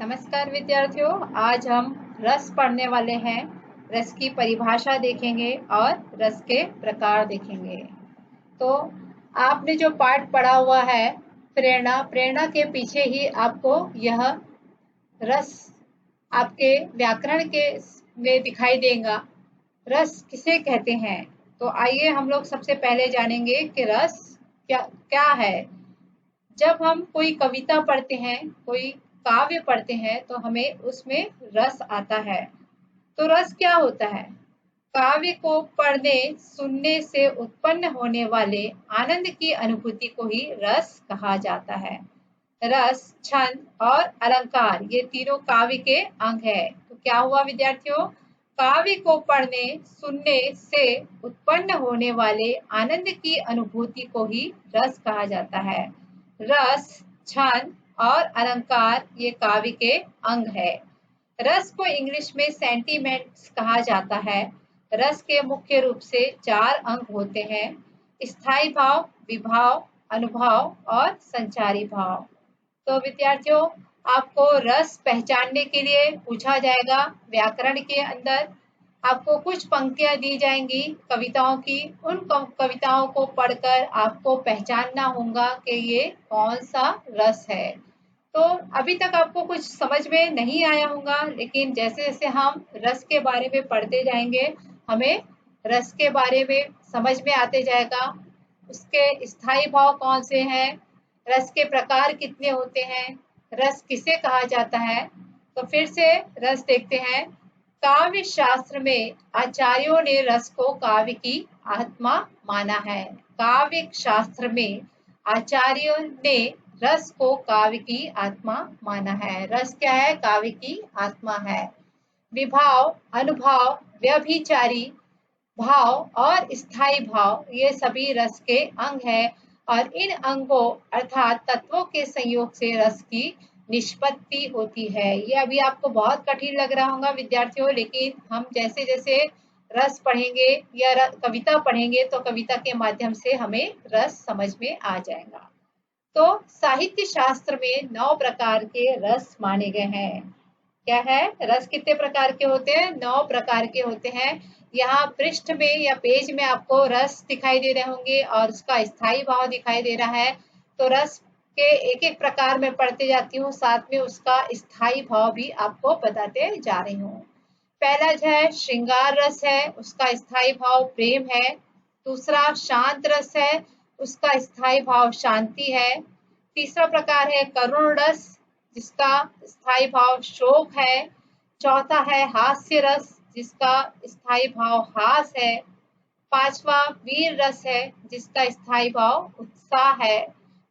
नमस्कार विद्यार्थियों, आज हम रस पढ़ने वाले हैं। रस की परिभाषा देखेंगे और रस के प्रकार देखेंगे। तो आपने जो पाठ पढ़ा हुआ है प्रेरणा के पीछे ही आपको यह रस आपके व्याकरण के में दिखाई देगा। रस किसे कहते हैं? तो आइए हम लोग सबसे पहले जानेंगे कि रस क्या क्या है। जब हम कोई कविता पढ़ते हैं, कोई काव्य पढ़ते हैं, तो हमें उसमें रस आता है। तो रस क्या होता है? काव्य को पढ़ने सुनने से उत्पन्न होने वाले आनंद की अनुभूति को ही रस कहा जाता है। रस, छंद और अलंकार ये तीनों काव्य के अंग है। तो क्या हुआ विद्यार्थियों? काव्य को पढ़ने सुनने से उत्पन्न होने वाले आनंद की अनुभूति को ही रस कहा जाता है। रस, छंद और अलंकार ये काव्य के अंग है। रस को इंग्लिश में सेंटीमेंट्स कहा जाता है। रस के मुख्य रूप से 4 अंग होते हैं: स्थायी भाव, विभाव, अनुभाव और संचारी भाव। तो विद्यार्थियों, आपको रस पहचानने के लिए पूछा जाएगा। व्याकरण के अंदर आपको कुछ पंक्तियां दी जाएंगी कविताओं की। उन कविताओं को पढ़कर आपको पहचानना होगा कि ये कौन सा रस है। तो अभी तक आपको कुछ समझ में नहीं आया होगा, लेकिन जैसे जैसे हम रस के बारे में पढ़ते जाएंगे, हमें रस के बारे में समझ में आते जाएगा। उसके स्थायी भाव कौन से हैं, रस के प्रकार कितने होते हैं, रस किसे कहा जाता है। तो फिर से रस देखते हैं। काव्य शास्त्र में आचार्यों ने रस को काव्य की आत्मा माना है। काव्य शास्त्र में आचार्यों ने रस को काव्य की आत्मा माना है। रस क्या है? काव्य की आत्मा है। विभाव, अनुभाव, व्यभिचारी भाव और स्थायी भाव ये सभी रस के अंग हैं और इन अंगों अर्थात तत्वों के संयोग से रस की निष्पत्ति होती है। ये अभी आपको बहुत कठिन लग रहा होगा विद्यार्थियों, लेकिन हम जैसे जैसे रस पढ़ेंगे या कविता पढ़ेंगे तो कविता के माध्यम से हमें रस समझ में आ जाएगा। तो साहित्य शास्त्र में 9 प्रकार के रस माने गए हैं। क्या है? रस कितने प्रकार के होते हैं? 9 प्रकार के होते हैं। यहाँ पृष्ठ में या पेज में आपको रस दिखाई दे रहे होंगे और उसका स्थायी भाव दिखाई दे रहा है। तो रस के एक एक प्रकार में पढ़ते जाती हूँ, साथ में उसका स्थायी भाव भी आपको बताते जा रही हूँ। पहला जो है श्रृंगार रस है, उसका स्थायी भाव प्रेम है। दूसरा शांत रस है, उसका स्थायी भाव शांति है। तीसरा प्रकार है करुण रस, जिसका स्थायी भाव शोक है। चौथा है हास्य रस, जिसका स्थायी भाव हास है। पांचवा वीर रस है, जिसका स्थायी भाव उत्साह है।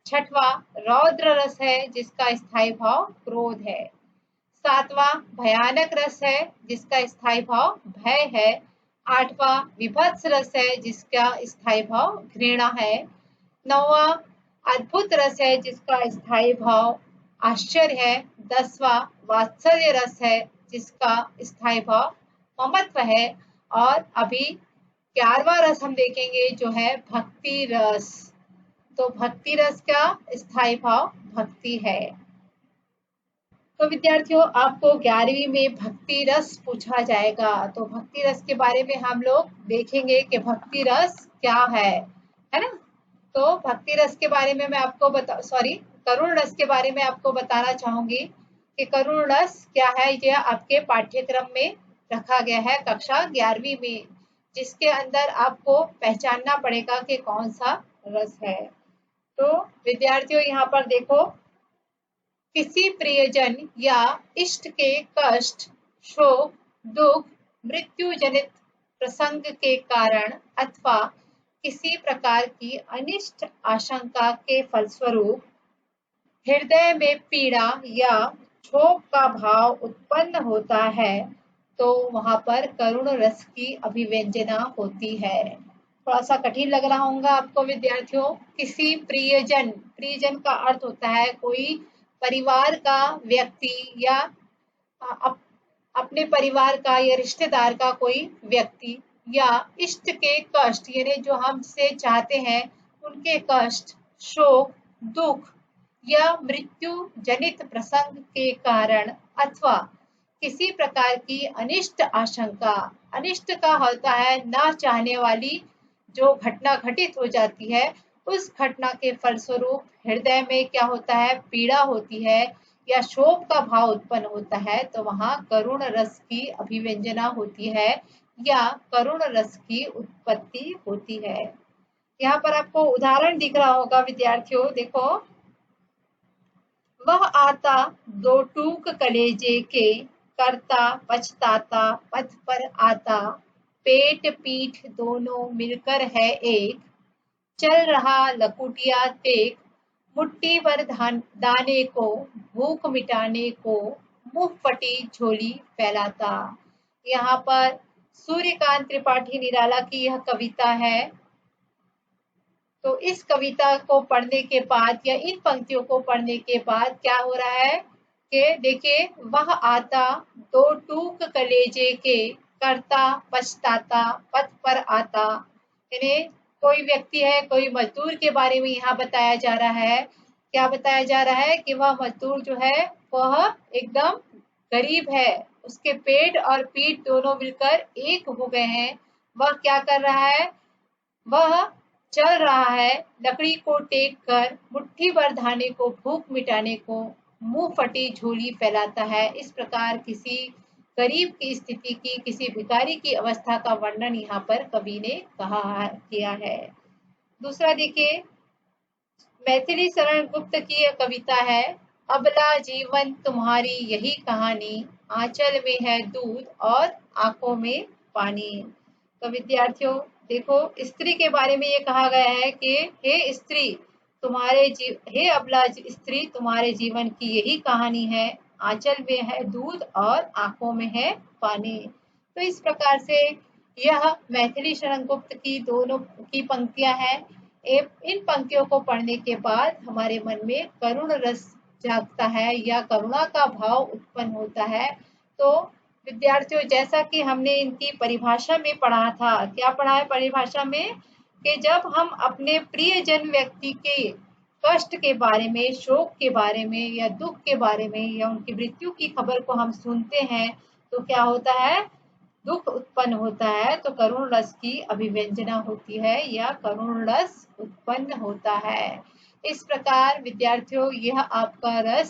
छठवां रौद्र रस है, जिसका स्थायी भाव क्रोध है। सातवां भयानक रस है, जिसका स्थायी भाव भय है। आठवां विभत्स रस है, जिसका स्थायी भाव घृणा है। नौवां अद्भुत रस है, जिसका स्थायी भाव आश्चर्य है। 10वां वात्सल्य रस है, जिसका स्थायी भाव ममत्व है। और अभी 11वां रस हम देखेंगे जो है भक्ति रस। तो भक्ति रस का स्थायी भाव भक्ति है। तो विद्यार्थियों, आपको 11वीं में भक्ति रस पूछा जाएगा। तो भक्ति रस के बारे में हम लोग देखेंगे कि भक्ति रस क्या है ना। तो भक्ति रस के बारे में मैं आपको करुण रस के बारे में आपको बताना चाहूंगी कि करुण रस क्या है। यह आपके पाठ्यक्रम में रखा गया है कक्षा 11वीं में, जिसके अंदर आपको पहचानना पड़ेगा कि कौन सा रस है। तो विद्यार्थियों, यहाँ पर देखो, किसी प्रियजन या इष्ट के कष्ट, शोक, दुख, मृत्यु जनित प्रसंग के कारण अथवा किसी प्रकार की अनिष्ट आशंका के फलस्वरूप हृदय में पीड़ा या क्षोभ का भाव उत्पन्न होता है, तो वहां पर करुण रस की अभिव्यंजना होती है। थोड़ा सा कठिन लग रहा होगा आपको विद्यार्थियों। किसी प्रियजन, प्रियजन का अर्थ होता है कोई परिवार का व्यक्ति या अपने परिवार का या रिश्तेदार का कोई व्यक्ति, या इष्ट के कष्ट यानी जो हमसे चाहते हैं उनके कष्ट, शोक, दुख या मृत्यु जनित प्रसंग के कारण अथवा किसी प्रकार की अनिष्ट आशंका, अनिष्ट का होता है ना चाहने वाली जो घटना घटित हो जाती है, उस घटना के फलस्वरूप हृदय में क्या होता है, पीड़ा होती है या शोक का भाव उत्पन्न होता है, तो वहां करुण रस की अभिव्यंजना होती है या करुण रस की उत्पत्ति होती है। यहाँ पर आपको उदाहरण दिख रहा होगा विद्यार्थियों, देखो, वह आता दो टूक कलेजे के, करता पछताता पथ पर आता, पेट पीठ दोनों मिलकर है एक, चल रहा लकुटिया तेक, मुट्ठी भर दाने को, भूख मिटाने को, मुंह फटी झोली फैलाता। यहाँ पर सूर्यकांत त्रिपाठी निराला की यह कविता है। तो इस कविता को पढ़ने के बाद या इन पंक्तियों को पढ़ने के बाद क्या हो रहा है कि देखिए, वह आता दो टूक कलेजे के, करता पछताता पथ पर आता, यानी कोई व्यक्ति है, कोई मजदूर के बारे में यहाँ बताया जा रहा है। क्या बताया जा रहा है कि वह मजदूर जो है वह एकदम गरीब है, उसके पेट और पीठ दोनों मिलकर एक हो गए हैं। वह क्या कर रहा है, वह चल रहा है लकड़ी को टेक कर, मुट्ठी भर दाने को भूख मिटाने को, मुंह फटी झोली फैलाता है। इस प्रकार किसी गरीब की स्थिति की, किसी भिखारी की अवस्था का वर्णन यहाँ पर कवि ने किया है। दूसरा देखिए, मैथिली शरण गुप्त की यह कविता है। अबला जीवन तुम्हारी यही कहानी, आंचल में है दूध और आंखों में पानी। तो विद्यार्थियों देखो, स्त्री के बारे में ये कहा गया है कि हे स्त्री, हे अबला स्त्री, तुम्हारे जीवन की यही कहानी है, आंचल में है दूध और आंखों में है पानी। तो इस प्रकार से यह मैथिली शरण गुप्त की दोनों की पंक्तियां हैं। इन पंक्तियों को पढ़ने के बाद हमारे मन में करुण रस जागता है या करुणा का भाव उत्पन्न होता है। तो विद्यार्थियों, जैसा कि हमने इनकी परिभाषा में पढ़ा था, क्या पढ़ा है परिभाषा में, कि जब हम अपने प्रियजन व्यक्ति के कष्ट के बारे में, शोक के बारे में या दुख के बारे में या उनकी मृत्यु की खबर को हम सुनते हैं, तो क्या होता है, दुख उत्पन्न होता है, तो करुण रस की अभिव्यंजना होती है या करुण रस उत्पन्न होता है। इस प्रकार विद्यार्थियों, यह आपका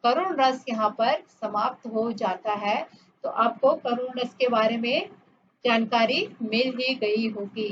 करुण रस यहाँ पर समाप्त हो जाता है। तो आपको करुण रस के बारे में जानकारी मिल ही गई होगी।